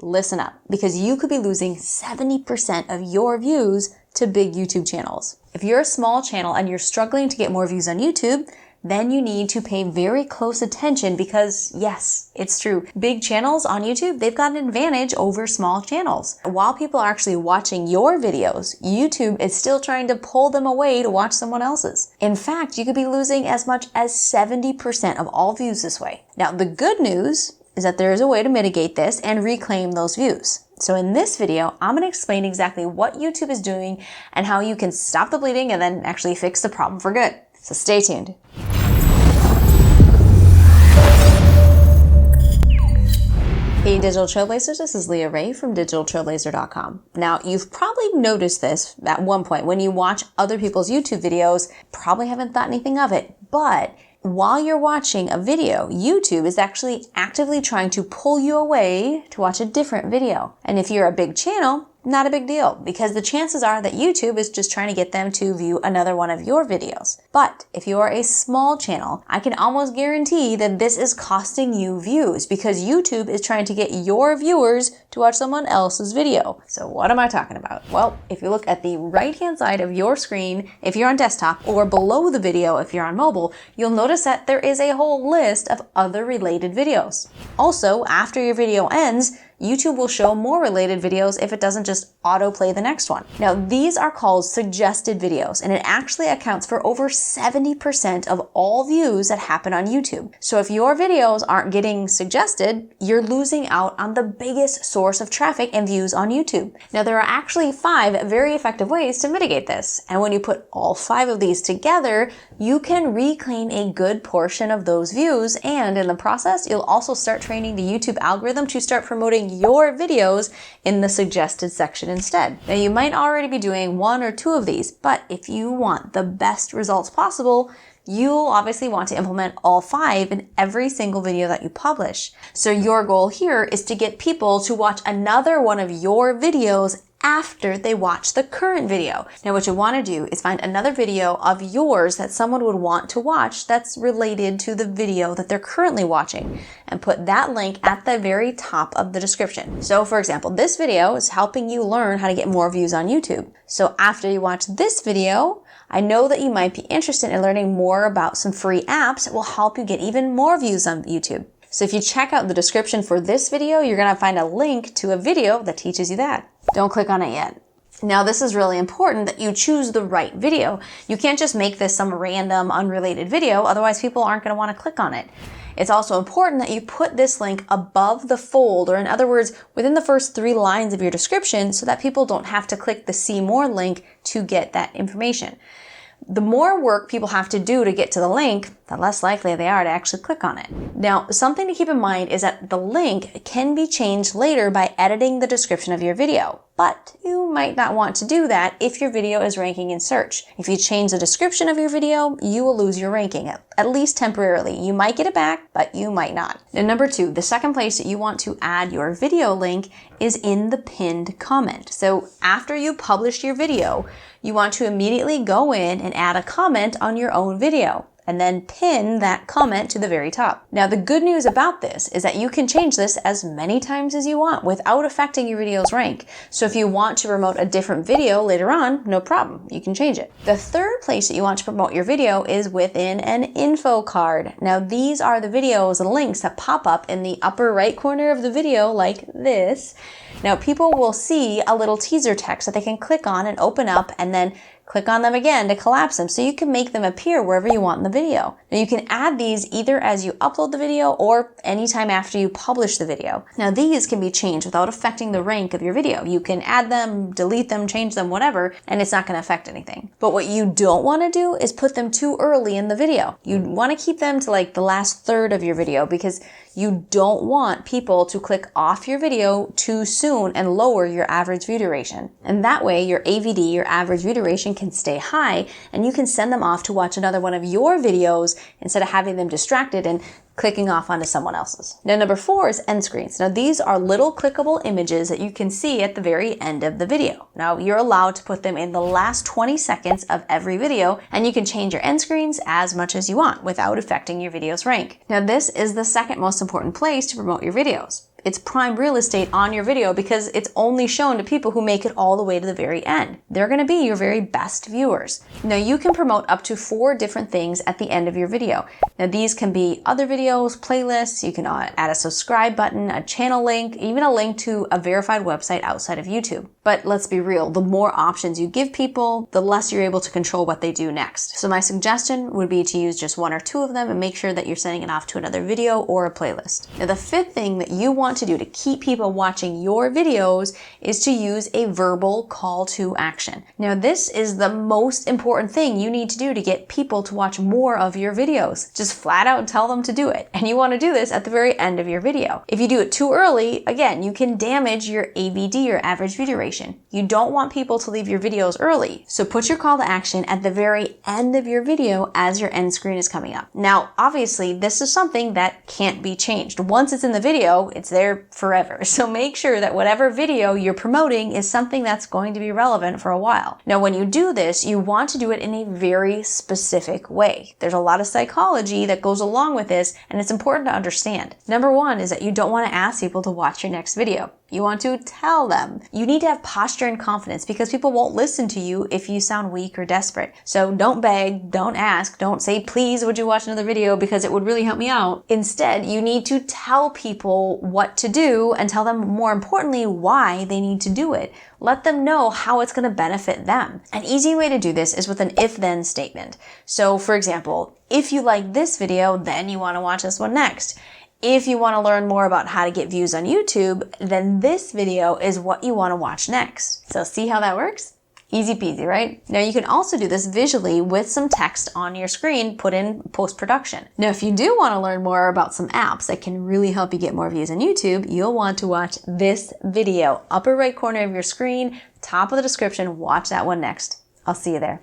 listen up, because you could be losing 70% of your views to big YouTube channels. If you're a small channel and you're struggling to get more views on YouTube, then you need to pay very close attention because yes, it's true. Big channels on YouTube, they've got an advantage over small channels. While people are actually watching your videos, YouTube is still trying to pull them away to watch someone else's. In fact, you could be losing as much as 70% of all views this way. Now, the good news is that there is a way to mitigate this and reclaim those views. So in this video, I'm going to explain exactly what YouTube is doing and how you can stop the bleeding and then actually fix the problem for good. So stay tuned. Hey Digital Trailblazers, this is Leah Ray from digitaltrailblazer.com. Now, you've probably noticed this at one point when you watch other people's YouTube videos, probably haven't thought anything of it, but while you're watching a video, YouTube is actually actively trying to pull you away to watch a different video. And if you're a big channel, not a big deal, because the chances are that YouTube is just trying to get them to view another one of your videos. But if you are a small channel, I can almost guarantee that this is costing you views because YouTube is trying to get your viewers to watch someone else's video. So what am I talking about? Well, if you look at the right-hand side of your screen, if you're on desktop, or below the video if you're on mobile, you'll notice that there is a whole list of other related videos. Also, after your video ends, YouTube will show more related videos if it doesn't just autoplay the next one. Now, these are called suggested videos, and it actually accounts for over 70% of all views that happen on YouTube. So if your videos aren't getting suggested, you're losing out on the biggest source of traffic and views on YouTube. Now, there are actually 5 very effective ways to mitigate this. And when you put all 5 of these together, you can reclaim a good portion of those views. And in the process, you'll also start training the YouTube algorithm to start promoting your videos in the suggested section instead. Now, you might already be doing 1 or 2 of these, but if you want the best results possible, you'll obviously want to implement all 5 in every single video that you publish. So your goal here is to get people to watch another one of your videos after they watch the current video. Now, what you want to do is find another video of yours that someone would want to watch that's related to the video that they're currently watching, and put that link at the very top of the description. So for example, this video is helping you learn how to get more views on YouTube. So after you watch this video, I know that you might be interested in learning more about some free apps that will help you get even more views on YouTube. So if you check out the description for this video, you're going to find a link to a video that teaches you that. Don't click on it yet. Now, this is really important that you choose the right video. You can't just make this some random, unrelated video, otherwise people aren't going to want to click on it. It's also important that you put this link above the fold, or in other words, within the first 3 lines of your description, so that people don't have to click the See More link to get that information. The more work people have to do to get to the link, the less likely they are to actually click on it. Now, something to keep in mind is that the link can be changed later by editing the description of your video. But you might not want to do that if your video is ranking in search. If you change the description of your video, you will lose your ranking, at least temporarily. You might get it back, but you might not. And number 2, the second place that you want to add your video link is in the pinned comment. So after you publish your video, you want to immediately go in and add a comment on your own video, and then pin that comment to the very top. Now, the good news about this is that you can change this as many times as you want without affecting your video's rank. So if you want to promote a different video later on, no problem, you can change it. The third place that you want to promote your video is within an info card. Now, these are the videos and links that pop up in the upper right corner of the video like this. Now, people will see a little teaser text that they can click on and open up, and then click on them again to collapse them, so you can make them appear wherever you want in the video. Now, you can add these either as you upload the video or anytime after you publish the video. Now, these can be changed without affecting the rank of your video. You can add them, delete them, change them, whatever, and it's not going to affect anything. But what you don't want to do is put them too early in the video. You want to keep them to like the last third of your video, because you don't want people to click off your video too soon and lower your average view duration. And that way, your AVD, your average view duration, can stay high, and you can send them off to watch another one of your videos instead of having them distracted and clicking off onto someone else's. Now, number 4 is end screens. Now, these are little clickable images that you can see at the very end of the video. Now, you're allowed to put them in the last 20 seconds of every video, and you can change your end screens as much as you want without affecting your video's rank. Now, this is the second most important place to promote your videos. It's prime real estate on your video because it's only shown to people who make it all the way to the very end. They're going to be your very best viewers. Now you can promote up to 4 different things at the end of your video. Now these can be other videos, playlists, you can add a subscribe button, a channel link, even a link to a verified website outside of YouTube. But let's be real, the more options you give people, the less you're able to control what they do next. So my suggestion would be to use just 1 or 2 of them and make sure that you're sending it off to another video or a playlist. Now the 5th thing that you want to do to keep people watching your videos is to use a verbal call to action. Now this is the most important thing you need to do to get people to watch more of your videos. Just flat out tell them to do it. And you want to do this at the very end of your video. If you do it too early, again, you can damage your AVD, your average view duration. You don't want people to leave your videos early. So put your call to action at the very end of your video as your end screen is coming up. Now, obviously, this is something that can't be changed. Once it's in the video, it's there forever. So make sure that whatever video you're promoting is something that's going to be relevant for a while. Now, when you do this, you want to do it in a very specific way. There's a lot of psychology that goes along with this, and it's important to understand. Number 1 is that you don't want to ask people to watch your next video. You want to tell them. You need to have posture and confidence because people won't listen to you if you sound weak or desperate. So don't beg, don't ask, don't say, please, would you watch another video because it would really help me out. Instead, you need to tell people what to do and tell them, more importantly, why they need to do it. Let them know how it's going to benefit them. An easy way to do this is with an if-then statement. So for example, if you like this video, then you want to watch this one next. If you want to learn more about how to get views on YouTube, then this video is what you want to watch next. So see how that works? Easy peasy, right? Now you can also do this visually with some text on your screen put in post-production. Now if you do want to learn more about some apps that can really help you get more views on YouTube, you'll want to watch this video. Upper right corner of your screen, top of the description, watch that one next. I'll see you there.